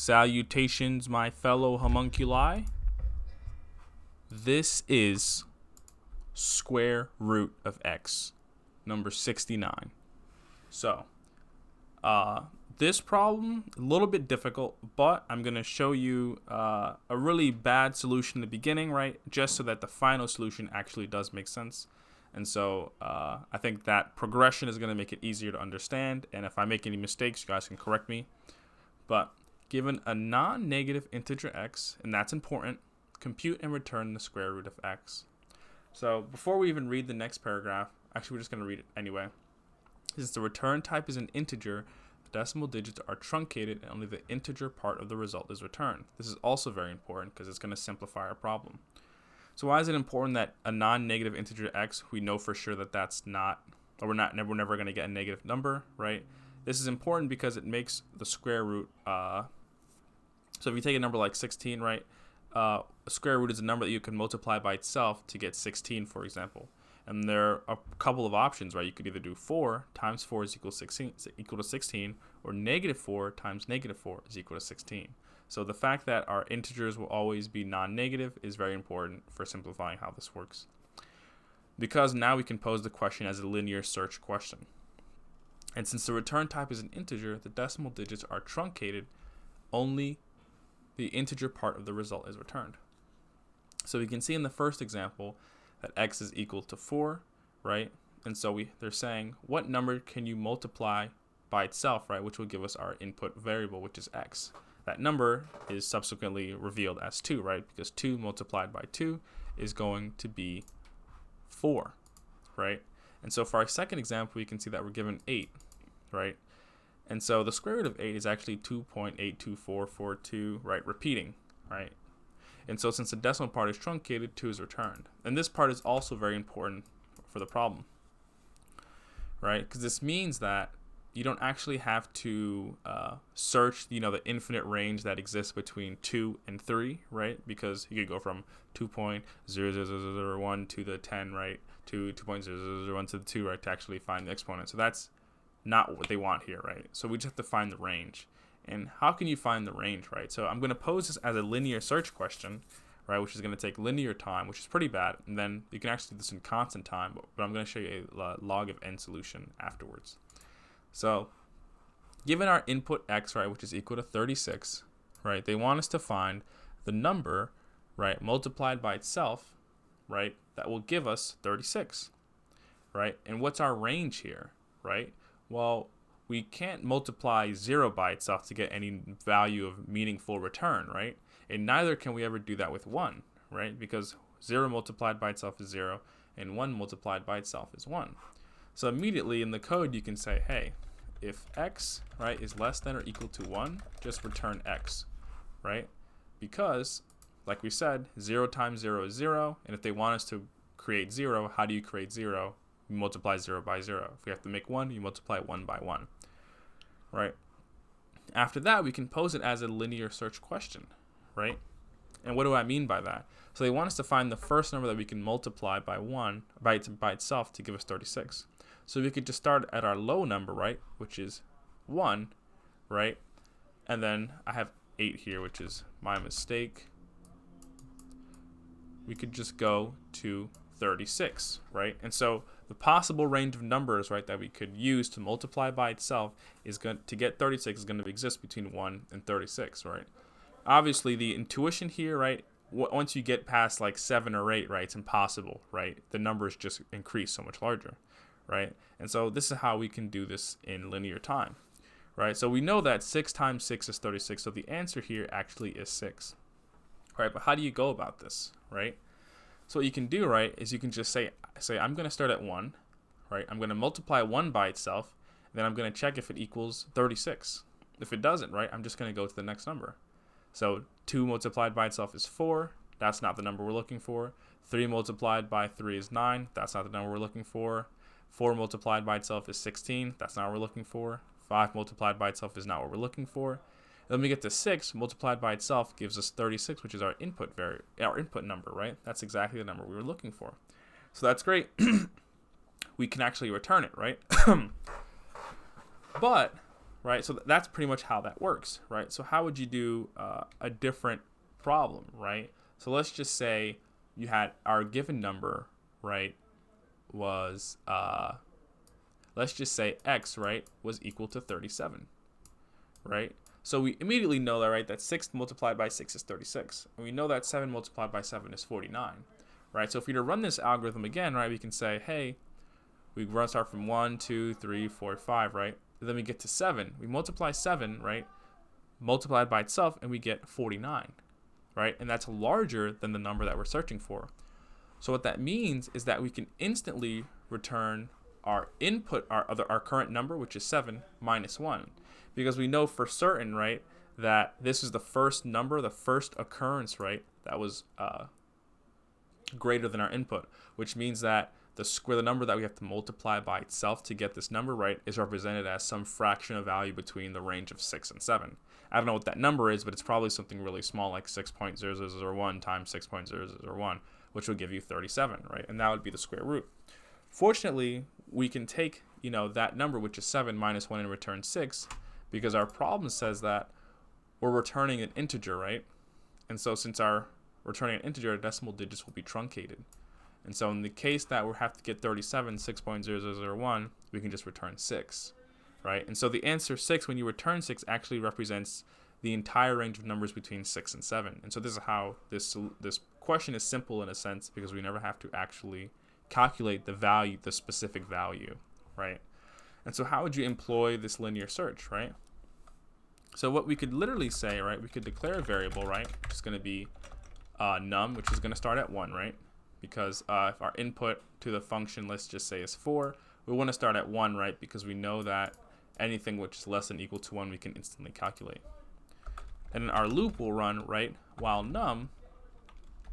Salutations, my fellow homunculi. This is square root of x, number 69. So, this problem, a little bit difficult, but I'm going to show you a really bad solution in the beginning, right? Just so that the final solution actually does make sense. And so I think that progression is going to make it easier to understand. And if I make any mistakes, you guys can correct me. But given a non-negative integer x, and that's important, compute and return the square root of x. So before we even read the next paragraph, actually we're just going to read it anyway. Since the return type is an integer, the decimal digits are truncated and only the integer part of the result is returned. This is also very important because it's going to simplify our problem. So why is it important that a non-negative integer x, we know for sure that that's not, or we're never going to get a negative number, right? This is important because it makes the square root, so if you take a number like 16, right, a square root is a number that you can multiply by itself to get 16, for example. And there are a couple of options, right? You could either do 4 times 4 is equal to 16, or negative 4 times negative 4 is equal to 16. So the fact that our integers will always be non-negative is very important for simplifying how this works. Because now we can pose the question as a linear search question. And since the return type is an integer, the decimal digits are truncated, only the integer part of the result is returned. So we can see in the first example that x is equal to 4, right? And so they're saying, what number can you multiply by itself, right? Which will give us our input variable, which is x. That number is subsequently revealed as 2, right? Because 2 multiplied by 2 is going to be 4, right? And so for our second example, we can see that we're given 8, right? And so the square root of 8 is actually 2.82442, right? Repeating, right? And so since the decimal part is truncated, 2 is returned. And this part is also very important for the problem, right? Because this means that you don't actually have to search, the infinite range that exists between 2 and 3, right? Because you could go from 2.00001 to the 10, right? To 2.0001 to the 2, right? To actually find the exponent. So that's not what they want here, right? So we just have to find the range. And how can you find the range, right? So I'm going to pose this as a linear search question, right? Which is going to take linear time, which is pretty bad. And then you can actually do this in constant time, but I'm going to show you a log of n solution afterwards. So given our input x, right, which is equal to 36, right, they want us to find the number, right, multiplied by itself, right, that will give us 36, right? And what's our range here, right? Well, we can't multiply 0 by itself to get any value of meaningful return, right? And neither can we ever do that with 1, right? Because 0 multiplied by itself is 0, and 1 multiplied by itself is 1. So immediately in the code, you can say, hey, if x, right, is less than or equal to 1, just return x, right? Because, like we said, 0 times 0 is 0, and if they want us to create 0, how do you create 0? You multiply 0 by 0. If we have to make 1, you multiply 1 by 1, right? After that, we can pose it as a linear search question, right? And what do I mean by that? So they want us to find the first number that we can multiply by 1 by itself to give us 36. So we could just start at our low number, right, which is 1, right? And then I have 8 here, which is my mistake. We could just go to 36, right? And so the possible range of numbers, right, that we could use to multiply by itself is going to get 36 is going to exist between 1 and 36, right? Obviously, the intuition here, right, once you get past like 7 or 8, right, it's impossible, right? The numbers just increase so much larger, right? And so this is how we can do this in linear time, right? So we know that 6 times 6 is 36, so the answer here actually is 6, right? But how do you go about this, right? So what you can do, right, is you can just say I'm going to start at 1, right? I'm going to multiply 1 by itself, and then I'm going to check if it equals 36. If it doesn't, right, I'm just going to go to the next number. So 2 multiplied by itself is 4. That's not the number we're looking for. 3 multiplied by 3 is 9. That's not the number we're looking for. 4 multiplied by itself is 16. That's not what we're looking for. 5 multiplied by itself is not what we're looking for. Then we get to 6 multiplied by itself gives us 36, which is our input number, right? That's exactly the number we were looking for. So that's great. We can actually return it, right? But right? So that's pretty much how that works, right? So how would you do a different problem, right? So let's just say you had our given number, right, was, let's just say x, right, was equal to 37, right? So we immediately know that, right, that 6 multiplied by 6 is 36. And we know that 7 multiplied by 7 is 49, right? So if we were to run this algorithm again, right, we can say, hey, we start from 1, 2, 3, 4, 5, right? And then we get to 7. We multiply 7, right, multiplied by itself, and we get 49, right? And that's larger than the number that we're searching for. So what that means is that we can instantly return our input, our current number, which is 7, minus 1. Because we know for certain, right, that this is the first number, the first occurrence, right, that was greater than our input, which means that the number that we have to multiply by itself to get this number, right, is represented as some fraction of value between the range of 6 and 7. I don't know what that number is, but it's probably something really small, like 6.0001 times 6.001, which would give you 37, right? And that would be the square root. Fortunately, we can take, that number, which is 7 minus 1, and return 6, because our problem says that we're returning an integer, right? And so since we're returning an integer, our decimal digits will be truncated. And so in the case that we have to get 37, 6.0001, we can just return 6, right? And so the answer 6, when you return 6, actually represents the entire range of numbers between 6 and 7. And so this is how this question is simple in a sense, because we never have to actually calculate the specific value, right? And so how would you employ this linear search, right? So what we could literally say, right, we could declare a variable, right, which is going to be num, which is going to start at 1, right? Because if our input to the function, let's just say, is 4, we want to start at 1, right? Because we know that anything which is less than or equal to 1, we can instantly calculate. And then our loop will run, right, while num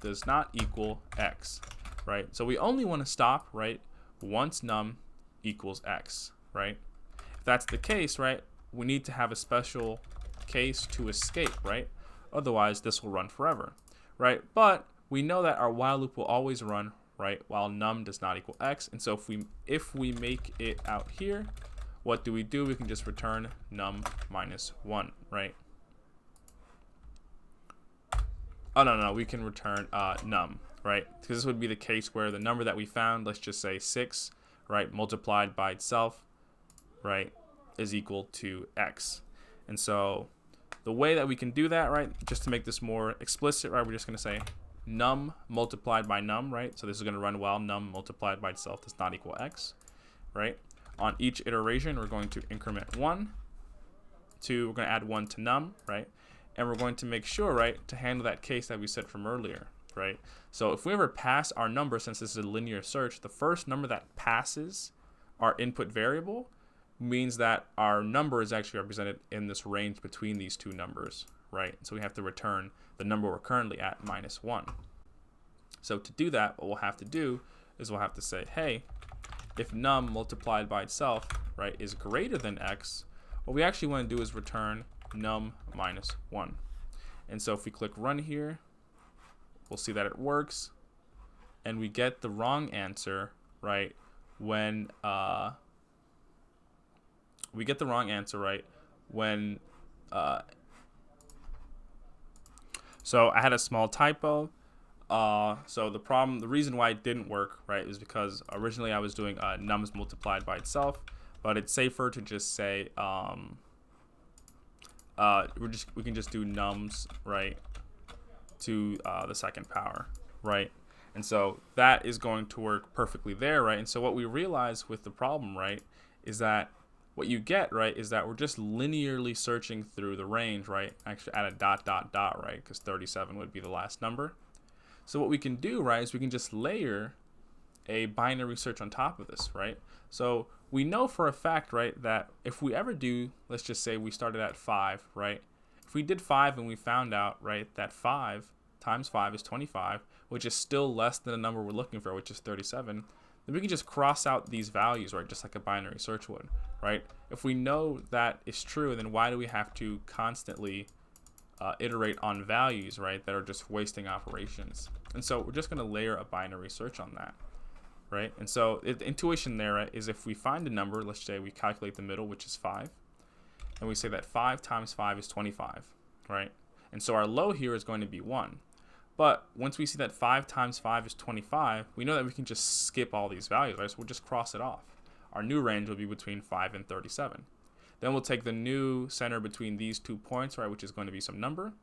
does not equal x, right? So we only want to stop, right, once num equals x, right? If that's the case, right, we need to have a special case to escape, right? Otherwise, this will run forever, right? But we know that our while loop will always run, right, while num does not equal x. And so if we make it out here, what do? We can just return num minus 1, right? Oh, no, we can return num, right? Because this would be the case where the number that we found, let's just say 6, right, multiplied by itself, right, is equal to x. And so the way that we can do that, right, just to make this more explicit, right, we're just going to say num multiplied by num, right? So this is going to run while num multiplied by itself does not equal x, right? On each iteration, we're going to increment 1, 2, we're going to add 1 to num, right? And we're going to make sure, right, to handle that case that we said from earlier, right? So if we ever pass our number, since this is a linear search, the first number that passes our input variable means that our number is actually represented in this range between these two numbers, right? So we have to return the number we're currently at, minus 1. So to do that, what we'll have to do is we'll have to say, hey, if num multiplied by itself, right, is greater than x, what we actually want to do is return num minus 1. And so if we click run here, we'll see that it works, and we get the wrong answer, right, when so I had a small typo. So the reason why it didn't work, right, is because originally I was doing nums multiplied by itself, but it's safer to just say we can just do nums, right, to the second power, right? And so that is going to work perfectly there, right? And so what we realize with the problem, right, is that what you get, right, is that we're just linearly searching through the range, right? Actually add a ... right, because 37 would be the last number. So what we can do, right, is we can just layer a binary search on top of this, right? So we know for a fact, right, that if we ever do, let's just say we started at 5, right? If we did 5 and we found out, right, that 5 times 5 is 25, which is still less than the number we're looking for, which is 37, then we can just cross out these values, right, just like a binary search would, right? If we know that is true, then why do we have to constantly iterate on values, right, that are just wasting operations? And so we're just going to layer a binary search on that, right? And so the intuition there, right, is if we find a number, let's say we calculate the middle, which is 5, and we say that 5 times 5 is 25, right? And so our low here is going to be 1. But once we see that 5 times 5 is 25, we know that we can just skip all these values, right? So we'll just cross it off. Our new range will be between 5 and 37. Then we'll take the new center between these 2 points, right, which is going to be some number,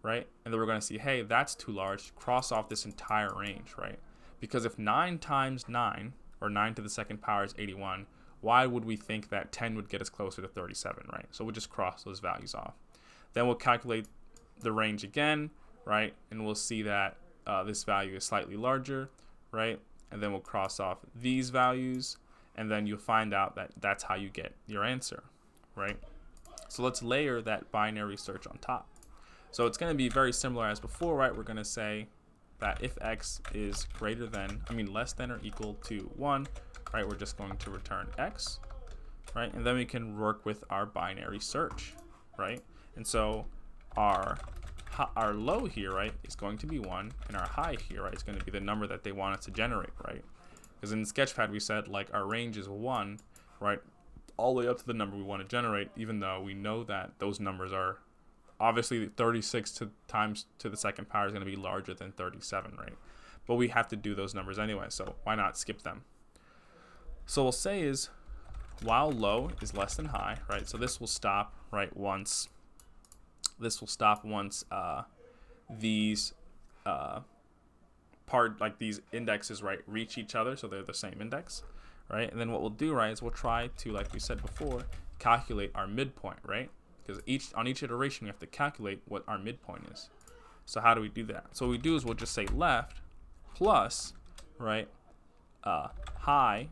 right? And then we're going to see, hey, that's too large. Cross off this entire range, right? Because if 9 times 9, or 9 to the second power is 81, why would we think that 10 would get us closer to 37, right? So we'll just cross those values off. Then we'll calculate the range again, right? And we'll see that this value is slightly larger, right? And then we'll cross off these values, and then you'll find out that that's how you get your answer, right? So let's layer that binary search on top. So it's going to be very similar as before, right? We're going to say that if x is less than or equal to 1, right, we're just going to return x, right? And then we can work with our binary search, right? And so our low here, right, is going to be 1, and our high here, right, is going to be the number that they want us to generate, right? Because in Sketchpad we said like our range is 1, right, all the way up to the number we want to generate, even though we know that those numbers are obviously 36 times to the second power is going to be larger than 37, right? But we have to do those numbers anyway, so why not skip them? So we'll say is while low is less than high, right? So this will stop right once. This will stop once these these indexes, right, reach each other, so they're the same index, right? And then what we'll do, right, is we'll try to, like we said before, calculate our midpoint, right? Because on each iteration we have to calculate what our midpoint is. So how do we do that? So what we do is we'll just say left plus, right, high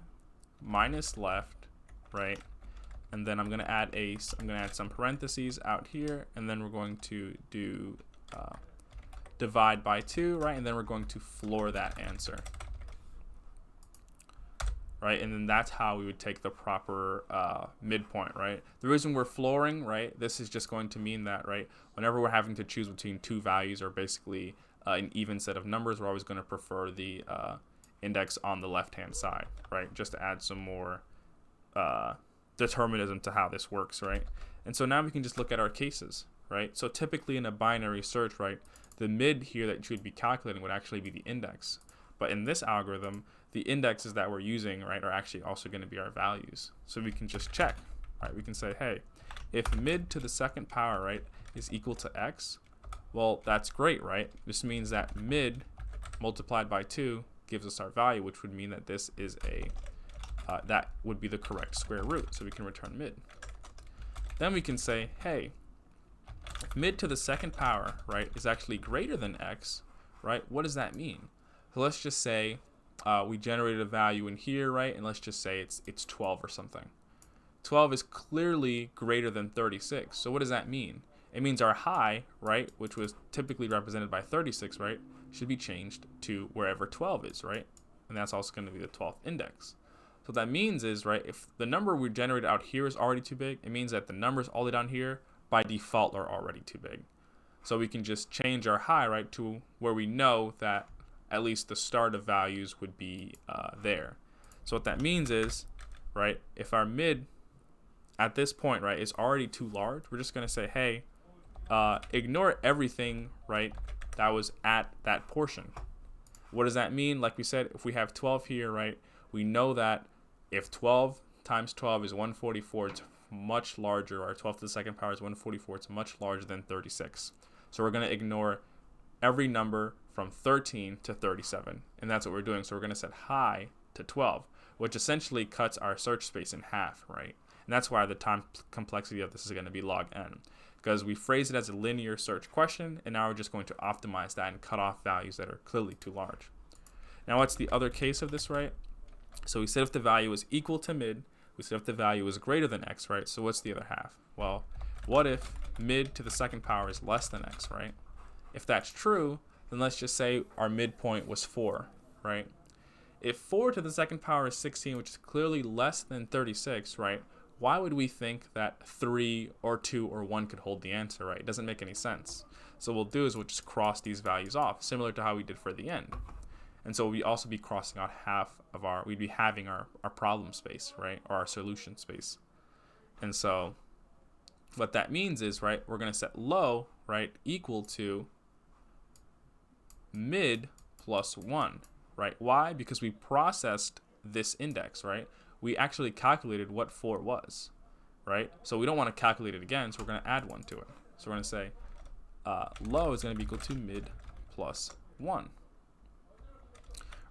minus left, right? And then I'm gonna add some parentheses out here, and then we're going to do divide by 2, right? And then we're going to floor that answer, right? And then that's how we would take the proper midpoint, right? The reason we're flooring, right, this is just going to mean that, right, whenever we're having to choose between two values or basically an even set of numbers, we're always going to prefer the index on the left-hand side, right? Just to add some more determinism to how this works, right? And so now we can just look at our cases, right? So typically in a binary search, right, the mid here that you would be calculating would actually be the index. But in this algorithm, the indexes that we're using, right, are actually also going to be our values. So we can just check, right? We can say, hey, if mid to the second power, right, is equal to x, well, that's great, right? This means that mid multiplied by 2 gives us our value, which would mean that this is that would be the correct square root. So we can return mid. Then we can say, hey, if mid to the second power, right, is actually greater than x, right, what does that mean? So let's just say we generated a value in here, right, and let's just say it's 12 or something. 12 is clearly greater than 36. So what does that mean? It means our high, right, which was typically represented by 36, right, should be changed to wherever 12 is, right? And that's also going to be the 12th index. So what that means is, right, if the number we generated out here is already too big, it means that the numbers all the way down here by default are already too big. So we can just change our high, right, to where we know that at least the start of values would be there. So what that means is, right, if our mid at this point, right, is already too large, we're just going to say, hey, ignore everything, right, that was at that portion. What does that mean? Like we said, if we have 12 here, right, we know that if 12 times 12 is 144, it's much larger, or 12 to the second power is 144, it's much larger than 36. So we're going to ignore every number from 13 to 37, and that's what we're doing. So we're going to set high to 12, which essentially cuts our search space in half, right? And that's why the time complexity of this is going to be log n, because we phrase it as a linear search question, and now we're just going to optimize that and cut off values that are clearly too large. Now what's the other case of this, right? So we said if the value is equal to mid, we said if the value is greater than x, right? So what's the other half? Well, what if mid to the second power is less than x, right? If that's true, then let's just say our midpoint was 4, right? If 4 to the second power is 16, which is clearly less than 36, right? Why would we think that 3 or 2 or 1 could hold the answer, right? It doesn't make any sense. So what we'll do is we'll just cross these values off, similar to how we did for the end. And so we'd also be crossing out half of we'd be having our problem space, right? Or our solution space. And so what that means is, right, we're going to set low, right, equal to mid plus 1, right? Why? Because we processed this index, right? We actually calculated what 4 was, right? So we don't want to calculate it again, so we're going to add 1 to it. So we're going to say low is going to be equal to mid plus 1.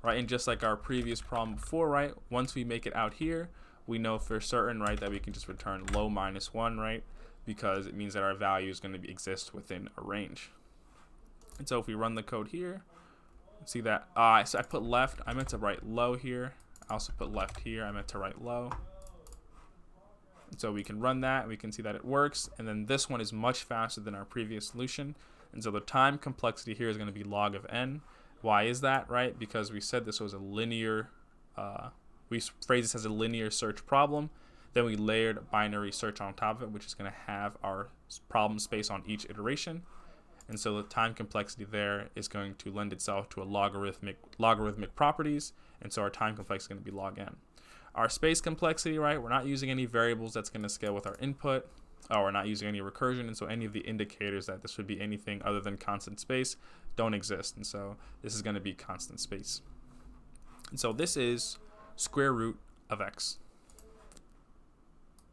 Right, and just like our previous problem before, right, once we make it out here, we know for certain, right, that we can just return low minus 1, right, because it means that our value is going to exist within a range. And so if we run the code here, see that, so I put left, I meant to write low here. I also put left here, I meant to write low. And so we can run that, we can see that it works, and then this one is much faster than our previous solution. And so the time complexity here is going to be log of n. Why is that, right? Because we said this was a linear, we phrased this as a linear search problem. Then we layered binary search on top of it, which is going to have our problem space on each iteration. And so the time complexity there is going to lend itself to a logarithmic properties. And so our time complexity is going to be log n. Our space complexity, right? We're not using any variables that's going to scale with our input. We're not using any recursion, and so any of the indicators that this would be anything other than constant space don't exist, and so this is going to be constant space. And so this is square root of x.